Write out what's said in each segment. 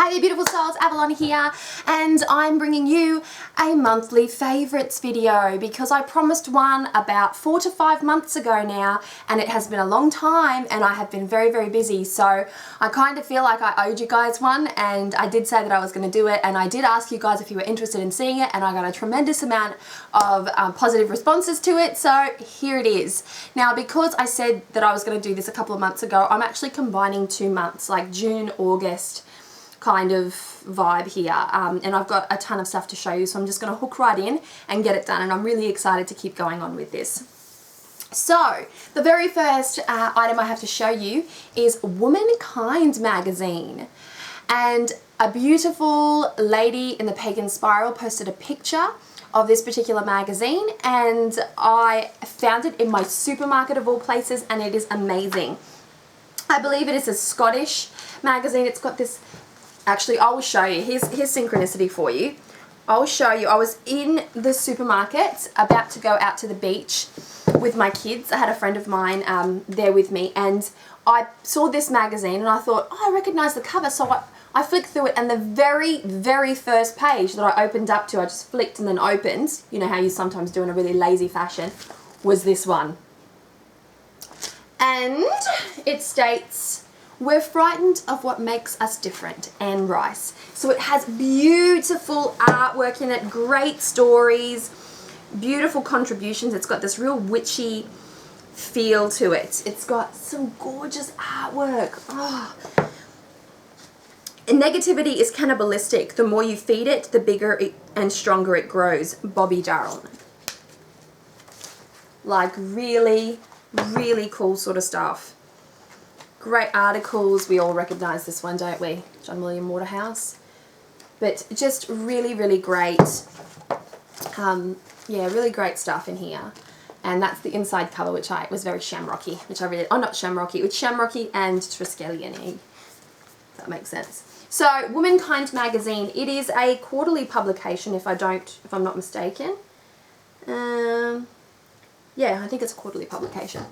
Hi there beautiful souls, Avalon here, and I'm bringing you a monthly favourites video because I promised one about 4 to 5 months ago now, and it has been a long time and I have been very busy, so I kind of feel like I owed you guys one, and I did say that I was going to do it, and I did ask you guys if you were interested in seeing it, and I got a tremendous amount of positive responses to it, so here it is. Now, because I said that I was going to do this a couple of months ago, I'm actually combining 2 months, like June, August kind of vibe here, and I've got a ton of stuff to show you, so I'm just going to hook right in and get it done, and I'm really excited to keep going on with this. So the very first item I have to show you is Womankind magazine, and a beautiful lady in the Pagan Spiral posted a picture of this particular magazine, and I found it in my supermarket of all places, and it is amazing. I believe it is a Scottish magazine. It's got this, actually I will show you, here's synchronicity for you. I'll show you, I was in the supermarket about to go out to the beach with my kids. I had a friend of mine there with me, and I saw this magazine and I thought, oh, I recognize the cover, so I flicked through it, and the very first page that I opened up to, I just flicked and then opened, you know how you sometimes do in a really lazy fashion, was this one. And it states, "We're frightened of what makes us different, Anne Rice." So it has beautiful artwork in it, great stories, beautiful contributions. It's got this real witchy feel to it. It's got some gorgeous artwork. Oh. Negativity is cannibalistic. The more you feed it, the bigger and stronger it grows. Bobby Darrell. Like really cool sort of stuff. Great articles. We all recognize this one, don't we? John William Waterhouse. But just really great. Yeah, really great stuff in here. And that's the inside cover, which was very shamrocky, which I really, oh, not shamrocky, it was shamrocky and Triskelion-y. If that makes sense. So, Womankind magazine, it is a quarterly publication if I'm not mistaken. Yeah, I think it's a quarterly publication.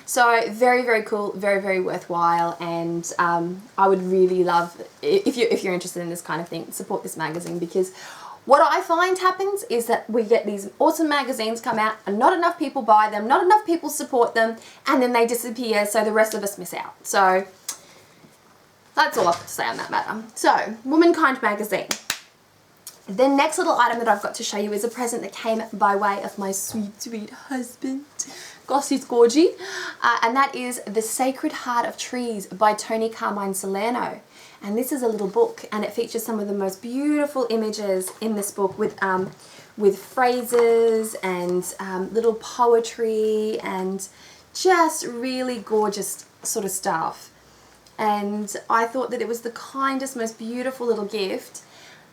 So very cool, very worthwhile, and I would really love, if you're interested in this kind of thing, support this magazine, because what I find happens is that we get these awesome magazines come out and not enough people buy them, not enough people support them, and then they disappear, so the rest of us miss out. So that's all I have to say on that matter. So, Womankind magazine. The next little item that I've got to show you is a present that came by way of my sweet husband. Gosh, he's gorgy. And that is The Sacred Heart of Trees by Tony Carmine Salerno. And this is a little book, and it features some of the most beautiful images in this book with phrases and little poetry and just really gorgeous sort of stuff. And I thought that it was the kindest, most beautiful little gift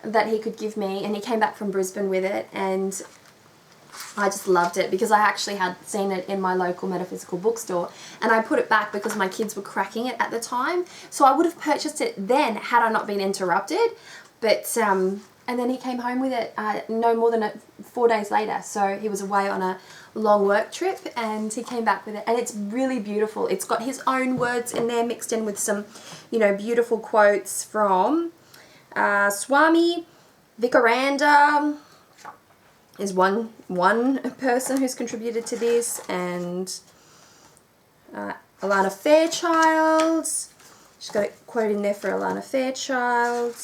that he could give me, and he came back from Brisbane with it, and I just loved it because I actually had seen it in my local metaphysical bookstore, and I put it back because my kids were cracking it at the time, so I would have purchased it then had I not been interrupted, but and then he came home with it no more than 4 days later. So he was away on a long work trip and he came back with it, and it's really beautiful. It's got his own words in there mixed in with some, you know, beautiful quotes from Swami Vikaranda is one person who's contributed to this, and Alana Fairchild. She's got a quote in there for Alana Fairchild.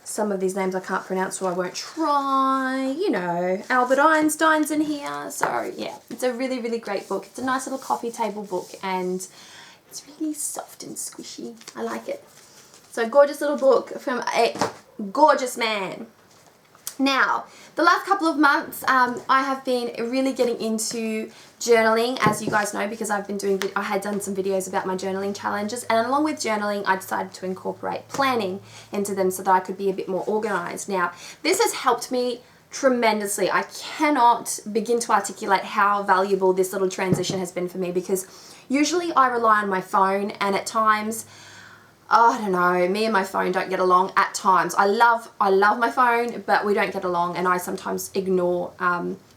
Some of these names I can't pronounce, so I won't try. You know, Albert Einstein's in here. So yeah, it's a really great book. It's a nice little coffee table book, and it's really soft and squishy. I like it. So gorgeous little book from a gorgeous man. Now, the last couple of months, I have been really getting into journaling, as you guys know, because I had done some videos about my journaling challenges, and along with journaling, I decided to incorporate planning into them so that I could be a bit more organized. Now, this has helped me tremendously. I cannot begin to articulate how valuable this little transition has been for me, because usually I rely on my phone, and at times I don't know, me and my phone don't get along at times. I love my phone, but we don't get along, and I sometimes ignore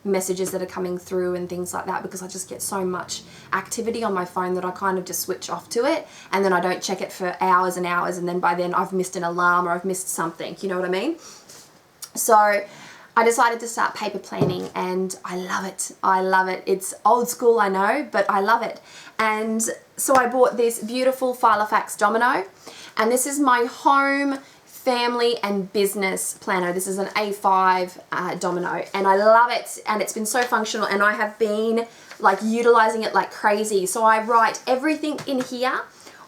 messages that are coming through and things like that because I just get so much activity on my phone that I kind of just switch off to it, and then I don't check it for hours and hours, and then by then I've missed an alarm or I've missed something, you know what I mean? So I decided to start paper planning, and I love it. I love it. It's old school, I know, but I love it. And so I bought this beautiful Filofax domino, and this is my home, family and business planner. This is an A5 domino, and I love it, and it's been so functional, and I have been like utilizing it like crazy. So I write everything in here,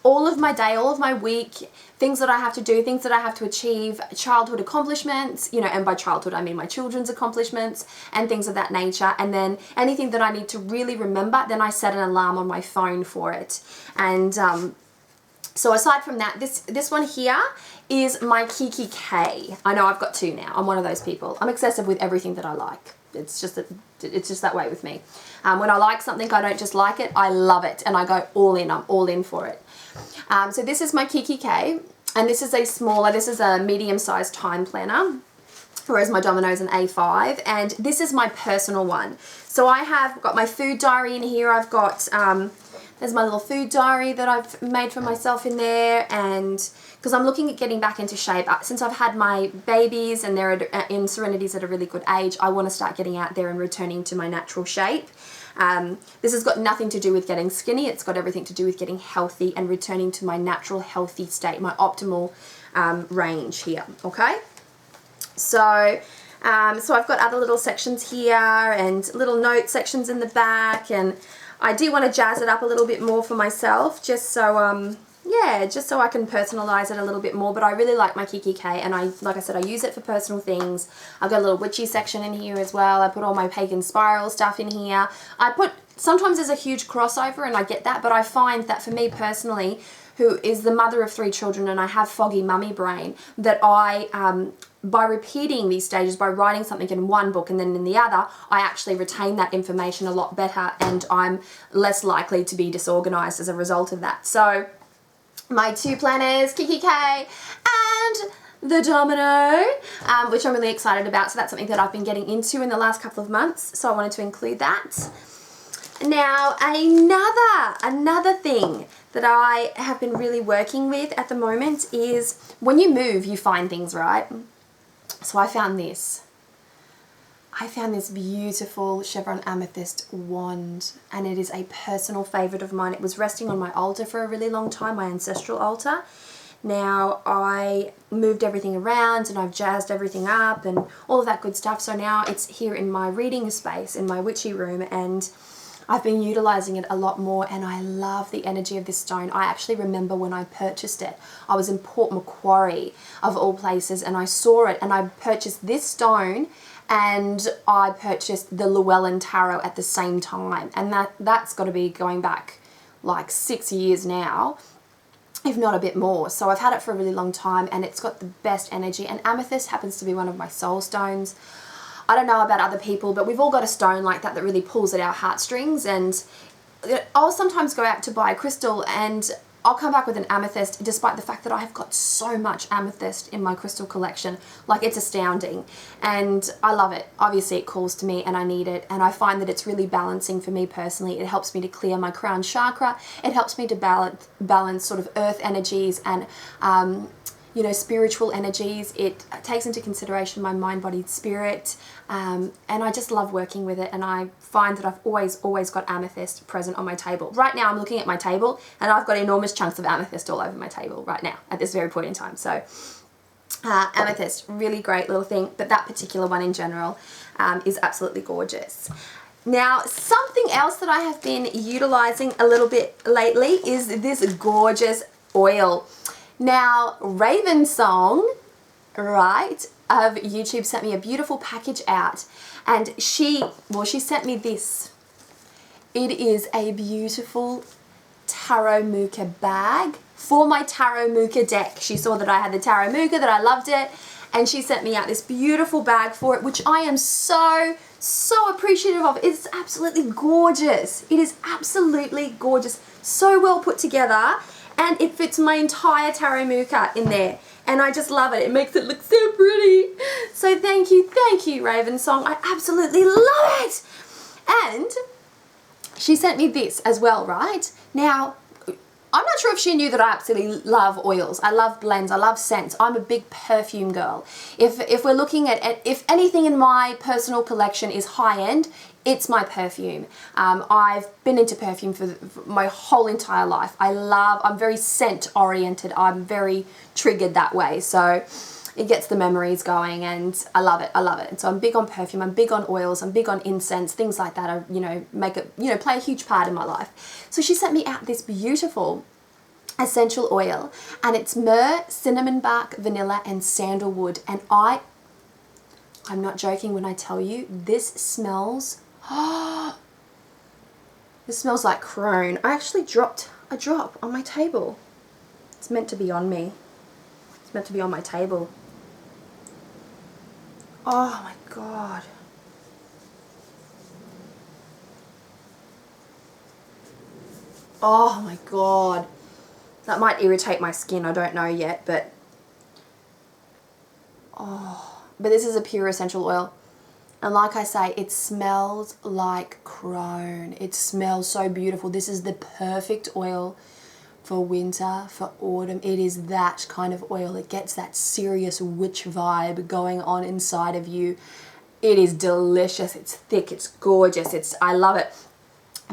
all of my day, all of my week, things that I have to do, things that I have to achieve, childhood accomplishments, you know, and by childhood I mean my children's accomplishments and things of that nature. And then anything that I need to really remember, then I set an alarm on my phone for it. And so aside from that, this one here is my Kiki K. I know I've got two now. I'm one of those people. I'm excessive with everything that I like. It's just that way with me. When I like something, I don't just like it, I love it, and I go all in. I'm all in for it. So this is my Kiki K, and this is a medium-sized time planner, whereas my domino is an A5, and this is my personal one. So I have got my food diary in here. I've got there's my little food diary that I've made for myself in there, and because I'm looking at getting back into shape. Since I've had my babies and they're in Serenity's at a really good age, I want to start getting out there and returning to my natural shape. This has got nothing to do with getting skinny. It's got everything to do with getting healthy and returning to my natural healthy state, my optimal range here, okay? So I've got other little sections here and little note sections in the back, and I do want to jazz it up a little bit more for myself, just so yeah, just so I can personalize it a little bit more. But I really like my Kiki K, and like I said, I use it for personal things. I've got a little witchy section in here as well. I put all my pagan spiral stuff in here. Sometimes there's a huge crossover, and I get that, but I find that for me personally, who is the mother of 3 children, and I have foggy mummy brain, that by repeating these stages, by writing something in one book and then in the other, I actually retain that information a lot better, and I'm less likely to be disorganized as a result of that. So my 2 planners, Kiki K and the domino, which I'm really excited about. So that's something that I've been getting into in the last couple of months, so I wanted to include that. Now, another thing that I have been really working with at the moment is when you move, you find things, right? So I found this. I found this beautiful chevron amethyst wand, and it is a personal favorite of mine. It was resting on my altar for a really long time, my ancestral altar. Now I moved everything around and I've jazzed everything up and all of that good stuff. So now it's here in my reading space, in my witchy room, and I've been utilizing it a lot more, and I love the energy of this stone. I actually remember when I purchased it. I was in Port Macquarie, of all places, and I saw it, and I purchased this stone, and I purchased the Llewellyn Tarot at the same time, and that's got to be going back like 6 years now, if not a bit more. So I've had it for a really long time, and it's got the best energy, and amethyst happens to be one of my soul stones. I don't know about other people, but we've all got a stone like that that really pulls at our heartstrings, and I'll sometimes go out to buy a crystal and I'll come back with an amethyst, despite the fact that I have got so much amethyst in my crystal collection. Like, it's astounding, and I love it. Obviously it calls to me and I need it, and I find that it's really balancing for me personally. It helps me to clear my crown chakra. It helps me to balance sort of earth energies and you know, spiritual energies. It takes into consideration my mind, body, spirit, and I just love working with it, and I find that I've always got amethyst present on my table. Right now I'm looking at my table and I've got enormous chunks of amethyst all over my table right now at this very point in time. So amethyst, really great little thing, but that particular one in general is absolutely gorgeous. Now, something else that I have been utilizing a little bit lately is this gorgeous oil. Now, Raven Song, right, of YouTube sent me a beautiful package out, and she sent me this. It is a beautiful Tarot Mukha bag for my Tarot Mukha deck. She saw that I had the Tarot Mukha, that I loved it, and she sent me out this beautiful bag for it, which I am so appreciative of. It's absolutely gorgeous. It is absolutely gorgeous. So well put together. and it fits my entire tarot Mukha in there. And I just love it. It makes it look so pretty. So thank you, Raven Song. I absolutely love it. And she sent me this as well, right? Now, I'm not sure if she knew that I absolutely love oils. I love blends. I love scents. I'm a big perfume girl. If we're looking at if anything in my personal collection is high end, it's my perfume. I've been into perfume for my whole entire life. I'm very scent oriented. I'm very triggered that way. So it gets the memories going, and I love it. I love it. And so I'm big on perfume. I'm big on oils. I'm big on incense. Things like that are, play a huge part in my life. So she sent me out this beautiful essential oil, and it's myrrh, cinnamon bark, vanilla, and sandalwood. And I'm not joking when I tell you, this smells, this smells like crone. I actually dropped a drop on my table. It's meant to be on me. It's meant to be on my table. Oh my God. Oh my God. That might irritate my skin, I don't know yet, but this is a pure essential oil. And like I say, it smells like crone. It smells so beautiful. This is the perfect oil for winter, for autumn. It is that kind of oil. It gets that serious witch vibe going on inside of you. It is delicious. It's thick. It's gorgeous. I love it.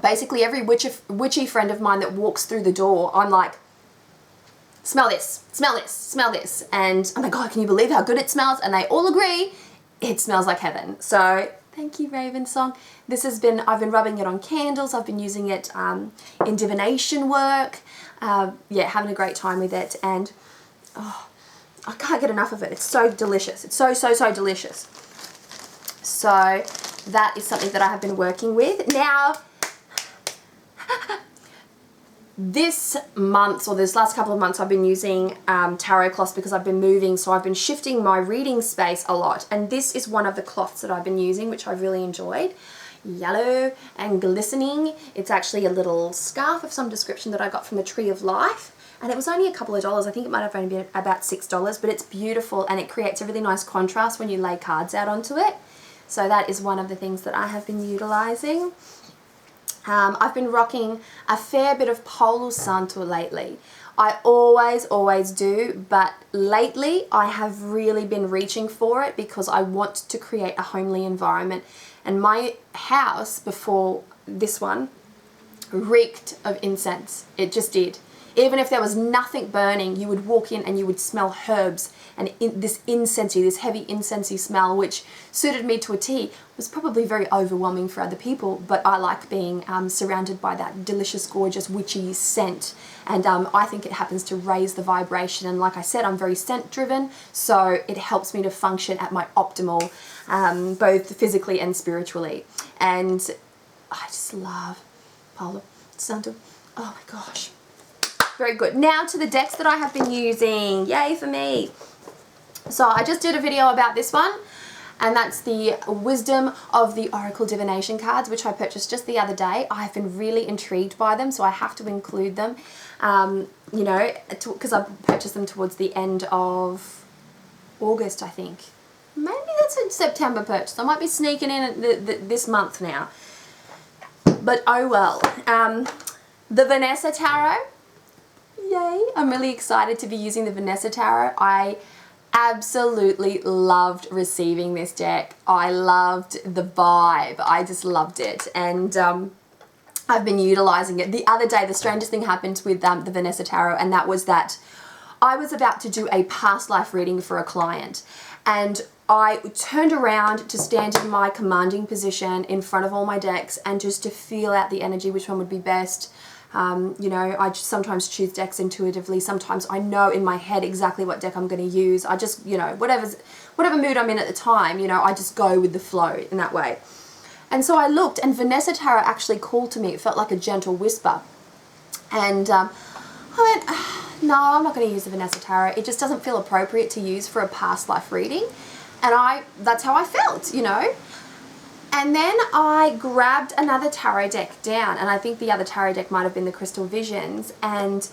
Basically, every witchy friend of mine that walks through the door, I'm like, smell this, smell this, smell this. And oh my God, can you believe how good it smells? And they all agree it smells like heaven. So thank you, Raven Song. I've been rubbing it on candles. I've been using it in divination work. Having a great time with it. And I can't get enough of it. It's so delicious. It's so, so, so delicious. So that is something that I have been working with. Now, this month, or this last couple of months, I've been using tarot cloths because I've been moving, so I've been shifting my reading space a lot. And this is one of the cloths that I've been using, which I've really enjoyed. Yellow and glistening. It's actually a little scarf of some description that I got from the Tree of Life. And it was only a couple of dollars. I think it might have only been about $6, but it's beautiful and it creates a really nice contrast when you lay cards out onto it. So that is one of the things that I have been utilizing. I've been rocking a fair bit of Palo Santo lately. I always do, but lately I have really been reaching for it because I want to create a homely environment. And my house before this one reeked of incense. It just did. Even if there was nothing burning, you would walk in and you would smell herbs and this incensey, this heavy incensey smell, which suited me to a T. Was probably very overwhelming for other people, but I like being surrounded by that delicious, gorgeous, witchy scent. And I think it happens to raise the vibration. And like I said, I'm very scent driven, so it helps me to function at my optimal, both physically and spiritually. And I just love Palo Santo. Oh my gosh. Very good. Now to the decks that I have been using. Yay for me. So I just did a video about this one, and that's the Wisdom of the Oracle Divination cards, which I purchased just the other day. I've been really intrigued by them, so I have to include them, because I purchased them towards the end of August, I think. Maybe that's a September purchase. I might be sneaking in this month now. But oh well. The Vanessa Tarot. Yay, I'm really excited to be using the Vanessa Tarot. I absolutely loved receiving this deck. I loved the vibe. I just loved it. And I've been utilizing it. The other day, the strangest thing happened with the Vanessa Tarot, and that was that I was about to do a past life reading for a client. And I turned around to stand in my commanding position in front of all my decks and just to feel out the energy, which one would be best. I just sometimes choose decks intuitively. Sometimes I know in my head exactly what deck I'm going to use. I just, whatever mood I'm in at the time, I just go with the flow in that way. And so I looked, and Vanessa Tarot actually called to me. It felt like a gentle whisper. And I went, no, I'm not going to use the Vanessa Tarot. It just doesn't feel appropriate to use for a past life reading. And that's how I felt, And then I grabbed another tarot deck down, and I think the other tarot deck might have been the Crystal Visions, and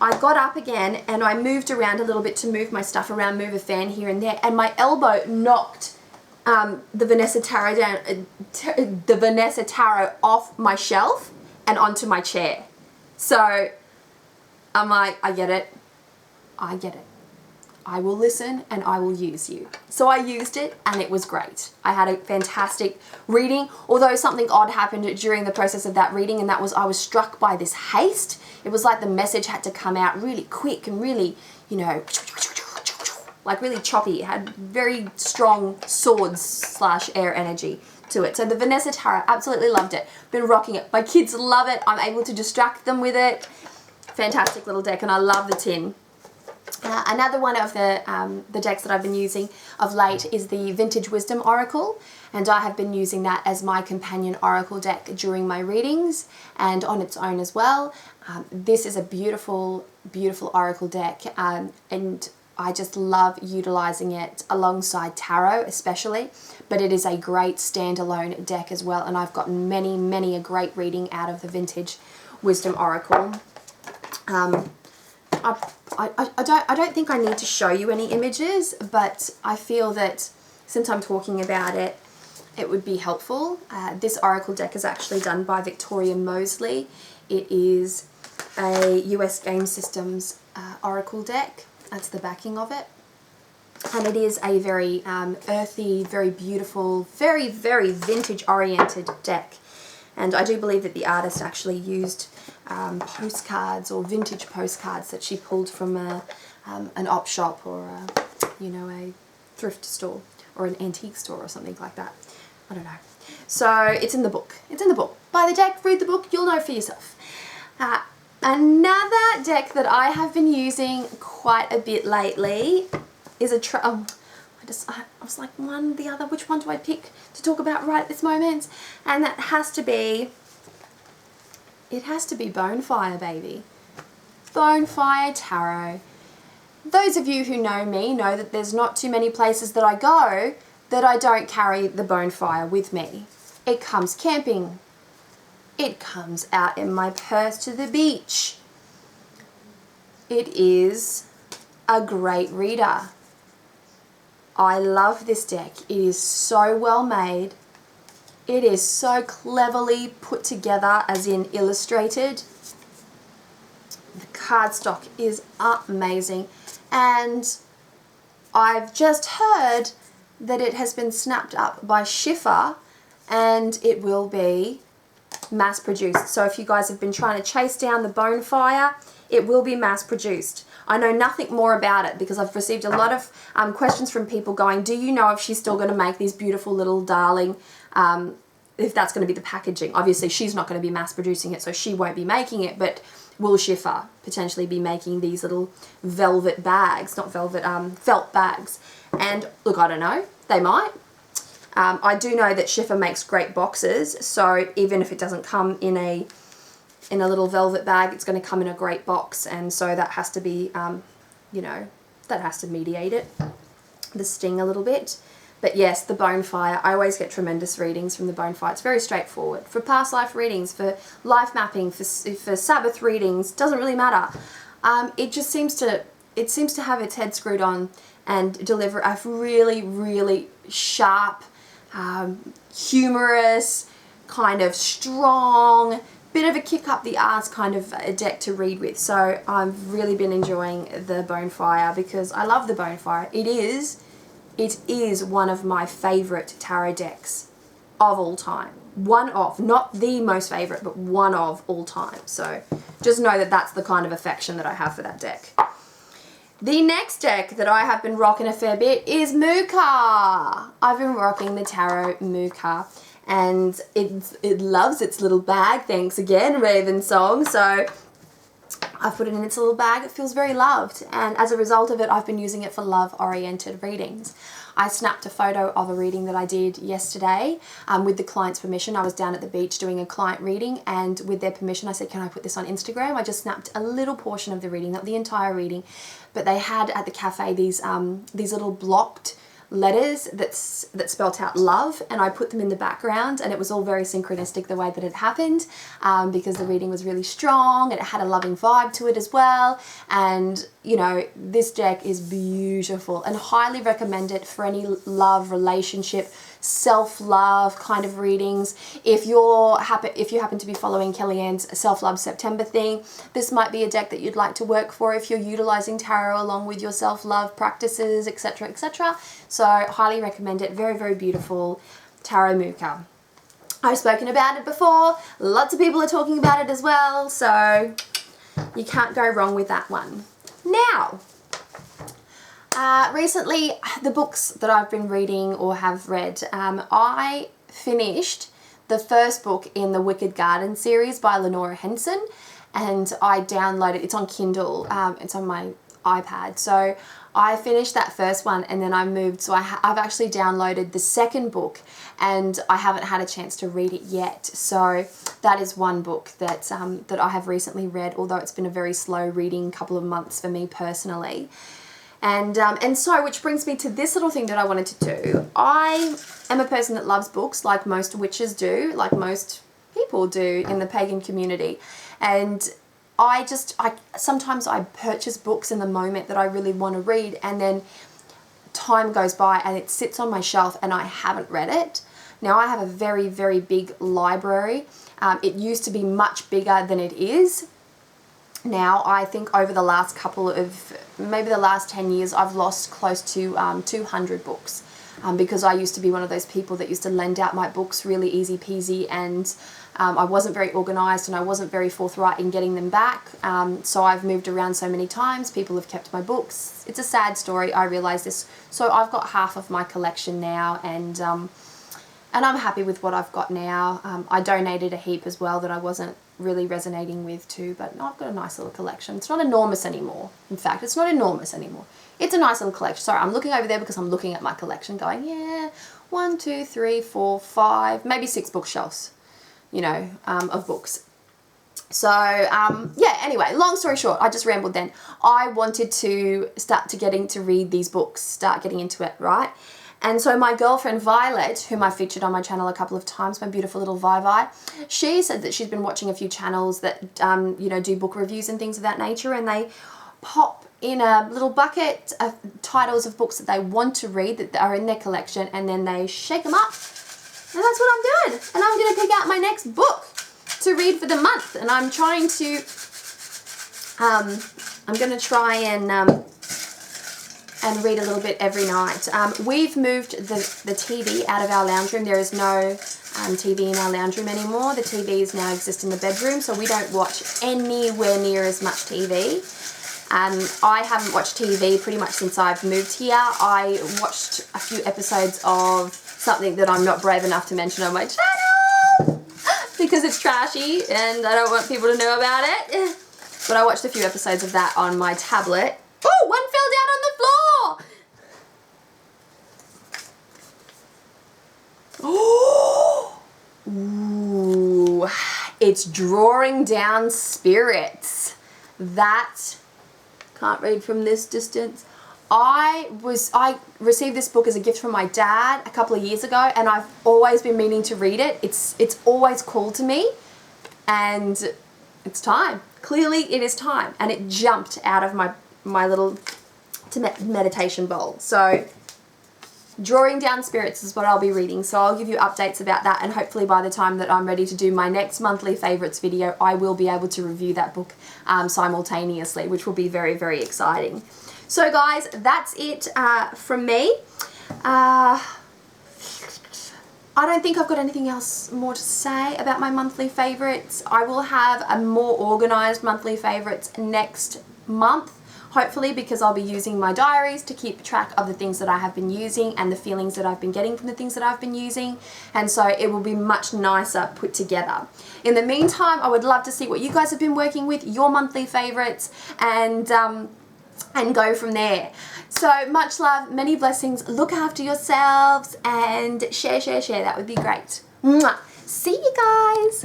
I got up again and I moved around a little bit to move my stuff around, move a fan here and there, and my elbow knocked the Vanessa Tarot off my shelf and onto my chair. So I'm like, I get it. I get it. I will listen and I will use you. So I used it and it was great. I had a fantastic reading, although something odd happened during the process of that reading, and that was I was struck by this haste. It was like the message had to come out really quick and really, you know, like really choppy. It had very strong swords/air energy to it. So the Vanessa Tarot, absolutely loved it. Been rocking it. My kids love it. I'm able to distract them with it. Fantastic little deck, and I love the tin. Another one of the decks that I've been using of late is the Vintage Wisdom Oracle, and I have been using that as my companion oracle deck during my readings and on its own as well. This is a beautiful, beautiful oracle deck, and I just love utilizing it alongside tarot especially, but it is a great standalone deck as well, and I've gotten many a great reading out of the Vintage Wisdom Oracle. I don't think I need to show you any images, but I feel that since I'm talking about it, it would be helpful. This oracle deck is actually done by Victoria Mosley. It is a US Game Systems oracle deck. That's the backing of it. And it is a very earthy, very beautiful, very vintage oriented deck. And I do believe that the artist actually used postcards or vintage postcards that she pulled from an op shop or a thrift store or an antique store or something like that. I don't know. So it's in the book. It's in the book. Buy the deck, read the book, you'll know for yourself. Another deck that I have been using quite a bit lately is I was like, one, the other, which one do I pick to talk about right at this moment? And that has to be, it has to be Bonefire, baby. Bonefire Tarot. Those of you who know me know that there's not too many places that I go that I don't carry the Bonefire with me. It comes camping. It comes out in my purse to the beach. It is a great reader. I love this deck. It is so well made. It is so cleverly put together, as in illustrated. The cardstock is amazing. And I've just heard that it has been snapped up by Schiffer and it will be mass produced. So if you guys have been trying to chase down the Bonefire, it will be mass produced. I know nothing more about it because I've received a lot of questions from people going, do you know if she's still going to make these beautiful little darling, if that's going to be the packaging? Obviously she's not going to be mass producing it, so she won't be making it, but will Schiffer potentially be making these little velvet bags, not velvet, felt bags? And look, I don't know, they might. I do know that Schiffer makes great boxes, so even if it doesn't come in a little velvet bag, it's going to come in a great box, and so that has to be, that has to mediate it, the sting a little bit. But yes, the Bonefire, I always get tremendous readings from the Bonefire. It's very straightforward. For past life readings, for life mapping, for Sabbath readings, doesn't really matter. It just seems to have its head screwed on and deliver a really sharp, humorous, kind of strong, bit of a kick up the arse kind of a deck to read with. So I've really been enjoying the Bonefire because I love the Bonefire. It is one of my favourite tarot decks of all time. One of, not the most favourite, but one of all time. So just know that that's the kind of affection that I have for that deck. The next deck that I have been rocking a fair bit is Mukha. I've been rocking the Tarot Mukha, and it loves its little bag. Thanks again, Raven Song. So I've put it in its little bag. It feels very loved, and as a result of it, I've been using it for love-oriented readings. I snapped a photo of a reading that I did yesterday with the client's permission. I was down at the beach doing a client reading, and with their permission I said, can I put this on Instagram? I just snapped a little portion of the reading, not the entire reading, but they had at the cafe these little blocked letters that spelt out love, and I put them in the background, and it was all very synchronistic the way that it happened, because the reading was really strong and it had a loving vibe to it as well. And you know, this deck is beautiful and highly recommend it for any love, relationship, self-love kind of readings. If you happen to be following Kellyanne's Self-Love September thing, this might be a deck that you'd like to work for if you're utilizing tarot along with your self-love practices, etc., etc. So highly recommend it. Very, very beautiful tarot Mukha. I've spoken about it before. Lots of people are talking about it as well, so you can't go wrong with that one. Now, recently, the books that I've been reading or have read, I finished the first book in the Wicked Garden series by Lenora Henson, and I downloaded, it's on Kindle, it's on my iPad, so I finished that first one and then I moved, so I've actually downloaded the second book and I haven't had a chance to read it yet. So that is one book that, that I have recently read, although it's been a very slow reading couple of months for me personally. And so, which brings me to this little thing that I wanted to do. I am a person that loves books, like most witches do, like most people do in the pagan community. And sometimes I purchase books in the moment that I really want to read, and then time goes by and it sits on my shelf and I haven't read it. Now I have a very, very big library. It used to be much bigger than it is. Now I think over the last maybe the last 10 years, I've lost close to 200 books. Because I used to be one of those people that used to lend out my books really easy peasy, and I wasn't very organized and I wasn't very forthright in getting them back. So I've moved around so many times, people have kept my books. It's a sad story, I realize this. So I've got half of my collection now, and I'm happy with what I've got now. I donated a heap as well that I wasn't really resonating with too, but I've got a nice little collection. It's not enormous anymore. In fact, it's not enormous anymore. It's a nice little collection. Sorry, I'm looking over there because I'm looking at my collection going, yeah, 1, 2, 3, 4, 5, maybe 6 bookshelves, you know, of books. So, yeah, anyway, long story short, I just rambled then. I wanted to start to getting to read these books, start getting into it, right? And so my girlfriend Violet, whom I featured on my channel a couple of times, my beautiful little Vi, she said that she's been watching a few channels that, you know, do book reviews and things of that nature, and they pop in a little bucket of titles of books that they want to read that are in their collection, and then they shake them up. And that's what I'm doing. And I'm going to pick out my next book to read for the month. And I'm trying to, I'm going to try and read a little bit every night. We've moved the TV out of our lounge room. There is no TV in our lounge room anymore. The TVs now exist in the bedroom, so we don't watch anywhere near as much TV. I haven't watched TV pretty much since I've moved here. I watched a few episodes of something that I'm not brave enough to mention on my channel because it's trashy and I don't want people to know about it. But I watched a few episodes of that on my tablet. Oh, one fell down on the floor. Ooh, it's drawing down spirits. That can't read from this distance. I received this book as a gift from my dad a couple of years ago, and I've always been meaning to read it. It's always called to me, and it's time. Clearly it is time, and it jumped out of my little meditation bowl. So Drawing Down Spirits is what I'll be reading, so I'll give you updates about that, and hopefully by the time that I'm ready to do my next monthly favourites video, I will be able to review that book simultaneously, which will be very, very exciting. So guys, that's it from me. I don't think I've got anything else more to say about my monthly favourites. I will have a more organised monthly favourites next month, hopefully, because I'll be using my diaries to keep track of the things that I have been using and the feelings that I've been getting from the things that I've been using, and so it will be much nicer put together. In the meantime, I would love to see what you guys have been working with, your monthly favourites, and go from there. So much love, many blessings, look after yourselves, and share. That would be great. Mwah. See you guys.